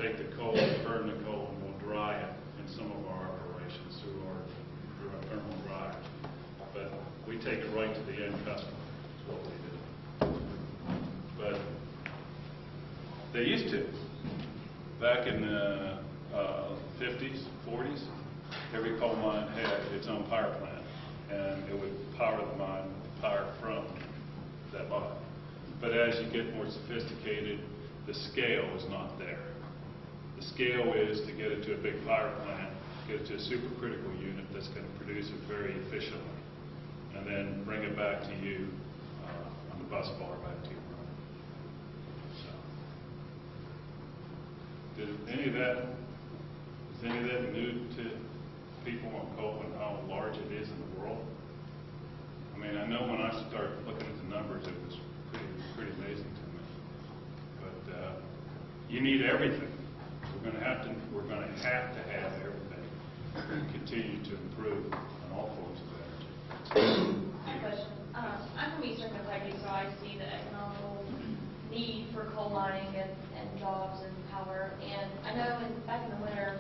take the coal, burn the coal, and we'll dry it in some of our operations through our thermal dryers. But we take it right to the end customer, is what we do. But they used to. Back in the 50s, 40s, every coal mine had its own power plant, and it would power the mine with power from that mine. But as you get more sophisticated, the scale is not there. The scale is to get it to a big power plant, get it to a supercritical unit that's going to produce it very efficiently, and then bring it back to you on the bus bar back to your room. So, is any of that new to people on coal and how large it is in the world? I mean, I know when I started looking at the numbers, it was pretty amazing to me. But you need everything. We're going to have to have everything and continue to improve on all forms of energy. I have a question. I'm from Eastern Kentucky, so I see the economical need for coal mining and jobs and power. And I know back in the winter,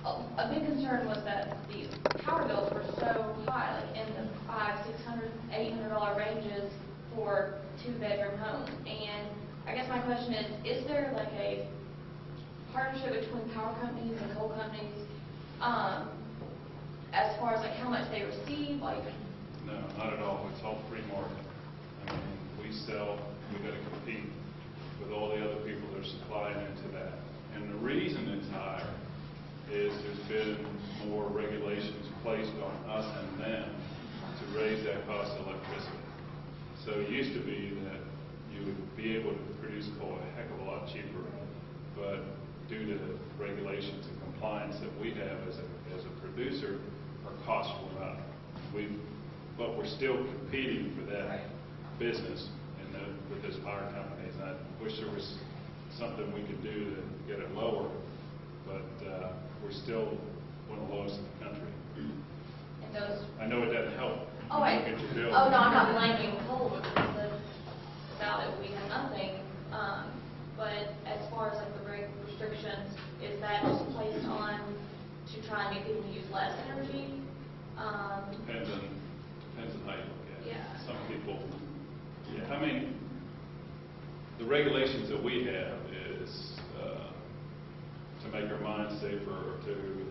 a big concern was that the power bills were so high, like in the $500, $600, $800 ranges for two-bedroom homes. And I guess my question is there like a partnership between power companies and coal companies as far as like how much they receive? Like, no, not at all. It's all free market. I mean, we got to compete with all the other people that are supplying into that. And the reason it's higher is there's been more regulations placed on us and them to raise that cost of electricity. So it used to be that you would be able to produce coal a heck of a lot cheaper, but due to the regulations and compliance that we have as a producer, our costs went up. But we're still competing for that business with those power companies. And I wish there was something we could do to get it lower, but we're still one of the lowest in the country. and those. I know it doesn't help. Oh, wait. Look at your bill. Oh, no, I'm not blaming coal because without it we have nothing. But as far as like the restrictions, is that just placed on to try and get people to use less energy? Depends on how you look at it. Yeah. Some people, I mean, the regulations that we have is to make our mines safer,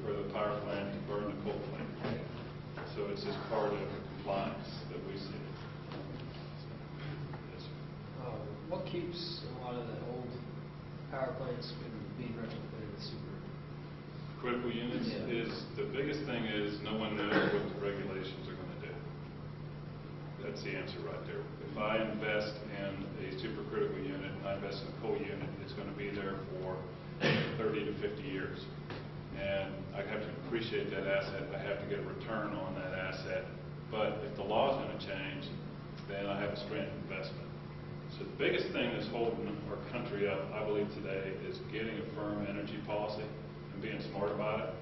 for the power plant to burn the coal plant. So it's just part of compliance that we see. What keeps a lot of the old power plants from being retrofitted with super Critical units is the biggest thing is no one knows what the regulations are going to do. That's the answer right there. If I invest in a supercritical unit, I invest in a coal unit, it's going to be there for 30 to 50 years. And I have to appreciate that asset. I have to get a return on that asset. But if the law is going to change, then I have a stranded investment. So the biggest thing that's holding our country up, I believe today, is getting a firm energy policy and being smart about it.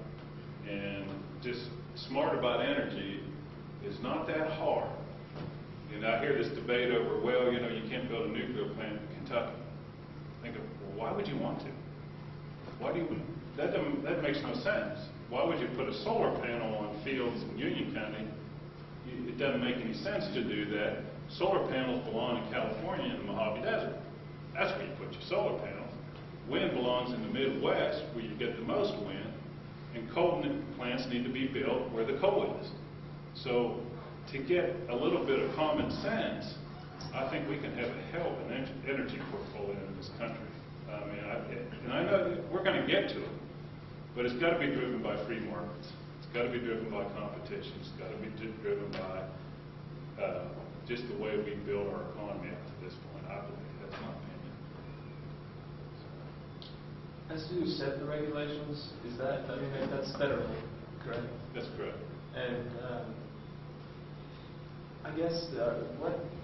And just smart about energy is not that hard. And I hear this debate over, well, you know, you can't build a nuclear plant in Kentucky. Think of, well, why would you want to? Why do you? That makes no sense. Why would you put a solar panel on fields in Union County? It doesn't make any sense to do that. Solar panels belong in California in the Mojave Desert. That's where you put your solar panels. Wind belongs in the Midwest, where you get the most wind. And coal plants need to be built where the coal is. So to get a little bit of common sense, I think we can have a hell of an energy portfolio in this country. I mean, I know that we're going to get to it, but it's got to be driven by free markets. It's got to be driven by competition. It's got to be driven by just the way we build our economy up to this point. I believe that's my opinion. As to set the regulations, is that, I mean, that's federal, correct? That's correct. And I guess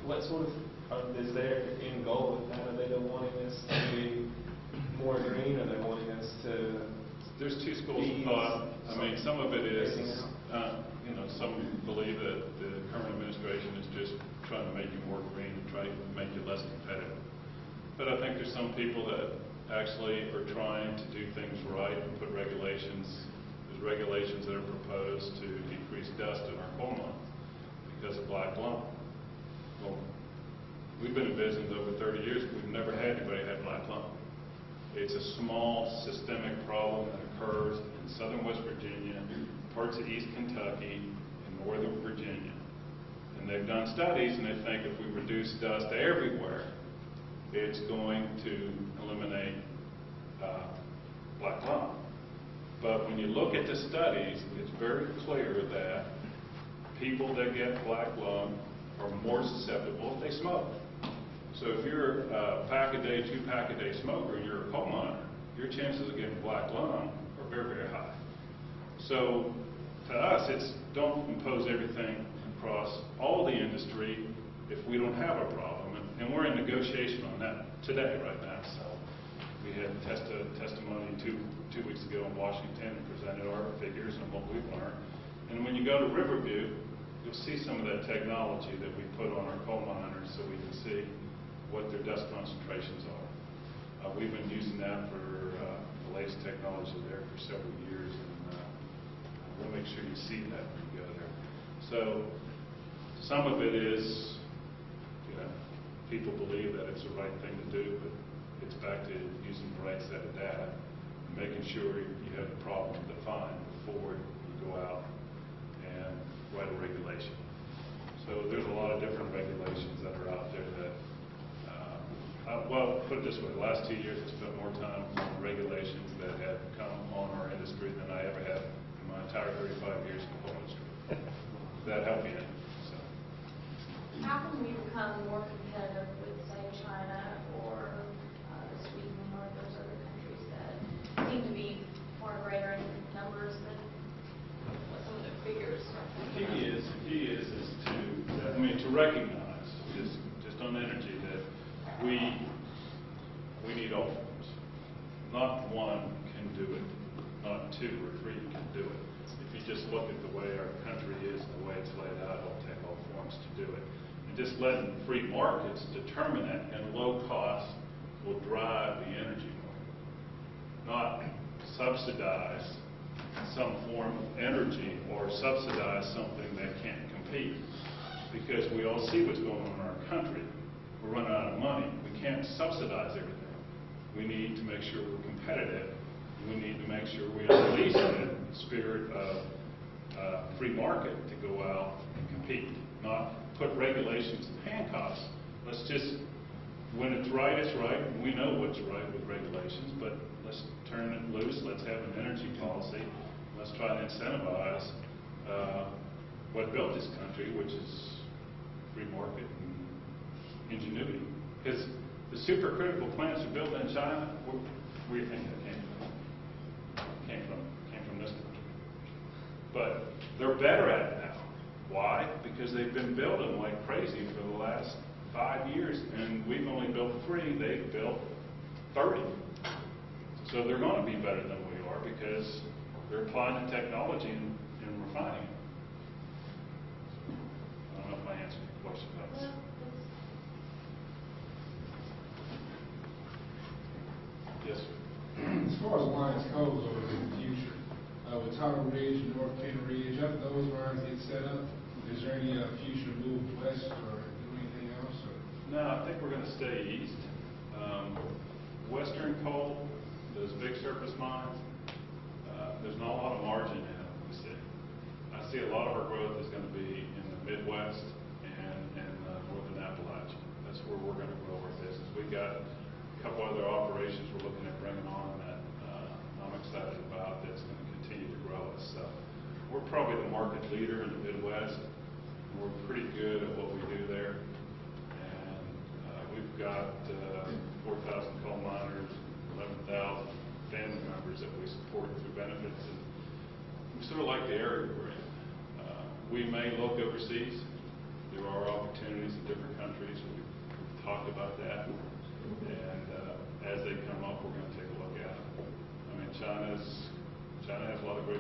what sort of is their end goal with that? Are they wanting us to be more green? Are they wanting us to? There's two schools of thought. I mean, some of it is, you know, some believe that the current administration is just trying to make you more green and try to make you less competitive. But I think there's some people that actually are trying to do things right and put regulations. There's regulations that are proposed to decrease dust in our coal mines because of black lung. Well, we've been in business over 30 years, we've never had anybody have black lung. It's a small systemic problem that occurs in southern West Virginia, parts of East Kentucky, and northern Virginia. And they've done studies, and they think if we reduce dust everywhere, it's going to eliminate black lung. But when you look at the studies, it's very clear that people that get black lung are more susceptible if they smoke. So if you're a pack-a-day, 2-pack-a-day smoker, and you're a coal miner, your chances of getting black lung are very, very high. So to us, it's don't impose everything across all the industry if we don't have a problem. And we're in negotiation on that today, right now. So we had testimony two weeks ago in Washington and presented our figures and what we've learned. And when you go to Riverview, you'll see some of that technology that we put on our coal miners so we can see what their dust concentrations are. We've been using that for the latest technology there for several years, and we'll make sure you see that when you go there. So some of it is, people believe that it's the right thing to do, but it's back to using the right set of data and making sure you have the problem defined before you go out and write a regulation. So there's a lot of different regulations that are out there that, well, put it this way, the last 2 years I spent more time on regulations that have come on our industry than I ever have in my entire 35 years in the coal industry. That helped me in. So. How can we become more competitive with, say, China or Sweden or those other countries that seem to be far greater in numbers than what some of the figures are? The key is to recognize, just on energy, that we need all forms. Not one can do it, not 2 or 3 can do it. If you just look at the way our country is and the way it's laid out, it'll take all forms to do it. And just letting free markets determine that, and low cost will drive the energy market. Not subsidize some form of energy or subsidize something that can't compete. Because we all see what's going on in our country. We're running out of money. We can't subsidize everything. We need to make sure we're competitive. We need to make sure we unleash that spirit of free market to go out and compete, not put regulations in handcuffs. Let's just, when it's right, it's right. We know what's right with regulations, but let's turn it loose. Let's have an energy policy. Let's try to incentivize what built this country, which is free market and ingenuity. Because the supercritical plants are built in China. Where do you think that came from? Came from this country. But they're better at it now. Why? Because they've been building like crazy for the last 5 years, and we've only built 3. They've built 30. So they're going to be better than we are because they're applying the technology and refining it. I don't know if I answered your question. Yes, sir. As far as lines goes over in the future, with Tunnel Ridge, North Ken Ridge, after those lines get set up, is there any future move west or do anything else? Or? No, I think we're going to stay east. Western coal, those big surface mines, there's not a lot of margin in it, we see. I see a lot of our growth is going to be in the Midwest and northern Appalachia. That's where we're going to grow our business. We've got a couple other operations we're looking at bringing on that I'm excited about that's going to continue to grow us. So we're probably the market leader in the Midwest. We're pretty good at what we do there. And we've got 4,000 coal miners, 11,000 family members that we support through benefits. And we sort of like the area we're in. We may look overseas. There are opportunities in different countries. We've talked about that. And as they come up, we're going to take a look at them. I mean, China has a lot of great